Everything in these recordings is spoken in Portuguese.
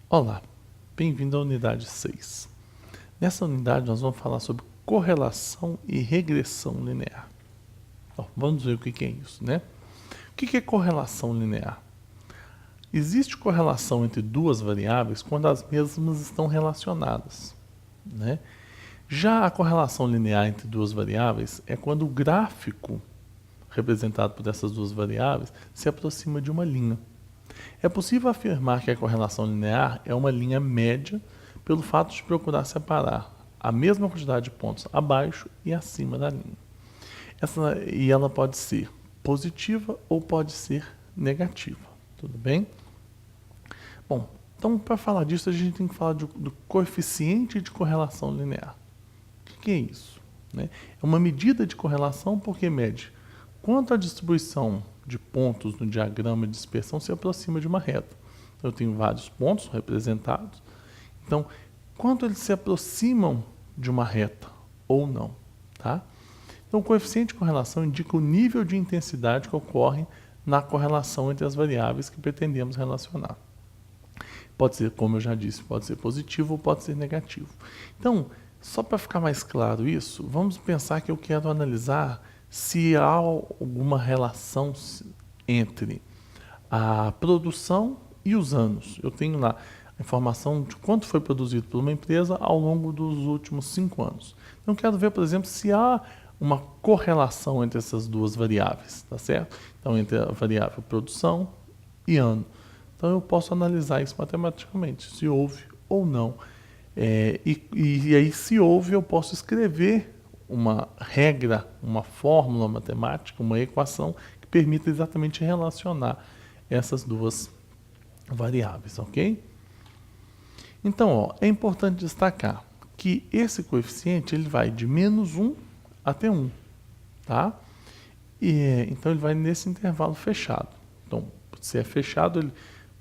Olá, bem-vindo à unidade 6. Nessa unidade nós vamos falar sobre correlação e regressão linear. Então, vamos ver o que é isso, né? O que é correlação linear? Existe correlação entre duas variáveis quando as mesmas estão relacionadas, né? Já a correlação linear entre duas variáveis é quando o gráfico representado por essas duas variáveis se aproxima de uma linha. É possível afirmar que a correlação linear é uma linha média pelo fato de procurar separar a mesma quantidade de pontos abaixo e acima da linha. E ela pode ser positiva ou pode ser negativa, tudo bem? Bom, então para falar disso a gente tem que falar do coeficiente de correlação linear. O que é isso? Né? É uma medida de correlação porque mede quanto a distribuição de pontos no diagrama de dispersão se aproxima de uma reta. Então, eu tenho vários pontos representados. Então, quanto eles se aproximam de uma reta ou não. Tá? Então, o coeficiente de correlação indica o nível de intensidade que ocorre na correlação entre as variáveis que pretendemos relacionar. Pode ser, como eu já disse, pode ser positivo ou pode ser negativo. Então, só para ficar mais claro isso, vamos pensar que eu quero analisar se há alguma relação entre a produção e os anos. Eu tenho lá a informação de quanto foi produzido por uma empresa ao longo dos últimos 5 anos. Então, eu quero ver, por exemplo, se há uma correlação entre essas duas variáveis, tá certo? Então, entre a variável produção e ano. Então, eu posso analisar isso matematicamente, se houve ou não. E aí, se houve, eu posso escrever uma regra, uma fórmula matemática, uma equação que permita exatamente relacionar essas duas variáveis, ok? Então, ó, é importante destacar que esse coeficiente ele vai de -1 até 1, tá? Então, ele vai nesse intervalo fechado. Então, se é fechado,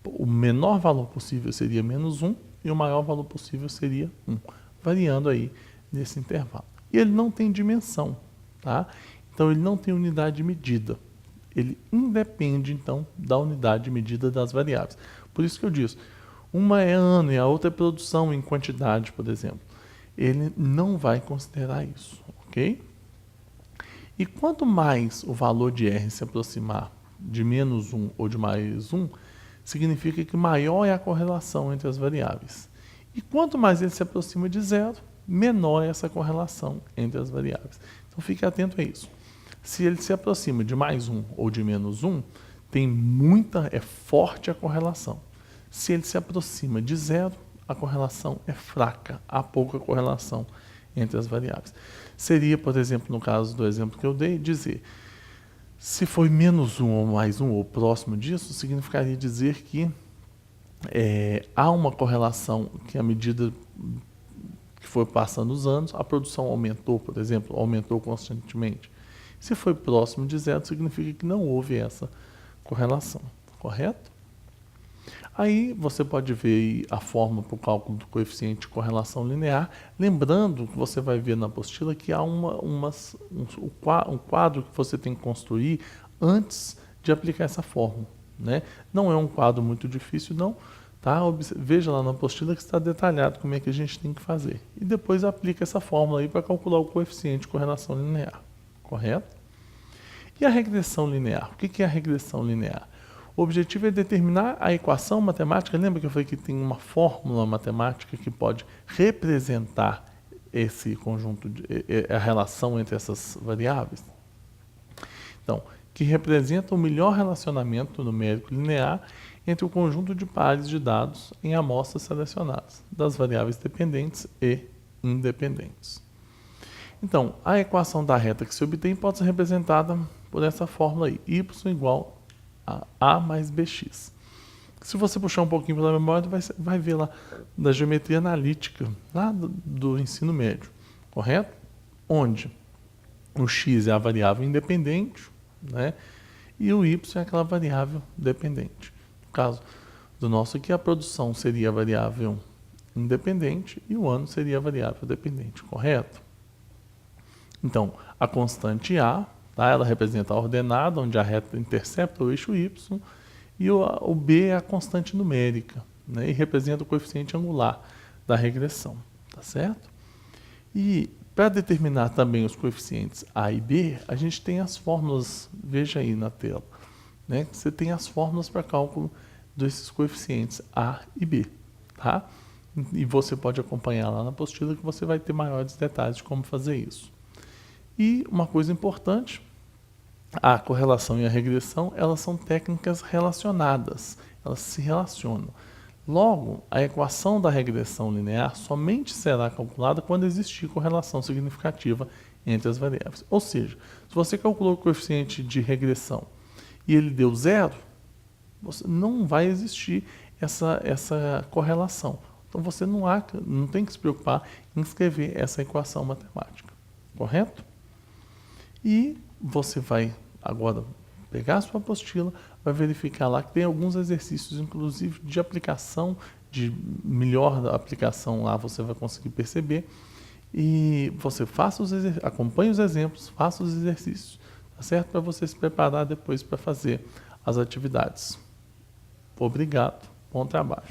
o menor valor possível seria -1 e o maior valor possível seria 1, variando aí nesse intervalo. E ele não tem dimensão, tá? Então ele não tem unidade de medida. Ele independe, então, da unidade de medida das variáveis. Por isso que eu disse, uma é ano e a outra é produção em quantidade, por exemplo. Ele não vai considerar isso, ok? E quanto mais o valor de R se aproximar de -1 ou de +1, significa que maior é a correlação entre as variáveis. E quanto mais ele se aproxima de zero, menor é essa correlação entre as variáveis. Então fique atento a isso. Se ele se aproxima de +1 ou de -1, é forte a correlação. Se ele se aproxima de zero, a correlação é fraca, há pouca correlação entre as variáveis. Seria, por exemplo, no caso do exemplo que eu dei, dizer se foi -1 ou +1 ou próximo disso, significaria dizer que há uma correlação que à medida que foi passando os anos, a produção aumentou, por exemplo, aumentou constantemente. Se foi próximo de zero, significa que não houve essa correlação, correto? Aí você pode ver a forma para o cálculo do coeficiente de correlação linear, lembrando que você vai ver na apostila que há um quadro que você tem que construir antes de aplicar essa fórmula, né? Não é um quadro muito difícil, não. Tá? Veja lá na apostila que está detalhado como é que a gente tem que fazer. E depois aplica essa fórmula aí para calcular o coeficiente de correlação linear, correto? E a regressão linear? O que é a regressão linear? O objetivo é determinar a equação matemática. Lembra que eu falei que tem uma fórmula matemática que pode representar esse conjunto, a relação entre essas variáveis? Então, que representa o melhor relacionamento numérico linear entre o conjunto de pares de dados em amostras selecionadas, das variáveis dependentes e independentes. Então, a equação da reta que se obtém pode ser representada por essa fórmula aí, y igual a A mais BX. Se você puxar um pouquinho pela memória, vai ver lá da geometria analítica, lá do ensino médio, correto? Onde o x é a variável independente, né? E o y é aquela variável dependente. No caso do nosso aqui, a produção seria a variável independente e o ano seria a variável dependente, correto? Então, a constante A, tá? Ela representa a ordenada, onde a reta intercepta o eixo y, e o B é a constante numérica, né, e representa o coeficiente angular da regressão, tá certo? E para determinar também os coeficientes A e B, a gente tem as fórmulas, veja aí na tela, né? Você tem as fórmulas para cálculo desses coeficientes A e B, tá? E você pode acompanhar lá na apostila que você vai ter maiores detalhes de como fazer isso. E uma coisa importante, a correlação e a regressão, elas são técnicas relacionadas, elas se relacionam. Logo, a equação da regressão linear somente será calculada quando existir correlação significativa entre as variáveis. Ou seja, se você calculou o coeficiente de regressão e ele deu zero, não vai existir essa correlação. Então você não tem que se preocupar em escrever essa equação matemática, correto? E você vai agora pegar a sua apostila, vai verificar lá que tem alguns exercícios, inclusive de aplicação, de melhor aplicação lá você vai conseguir perceber. E você acompanhe os exemplos, faça os exercícios, tá certo? Para você se preparar depois para fazer as atividades. Obrigado, bom trabalho.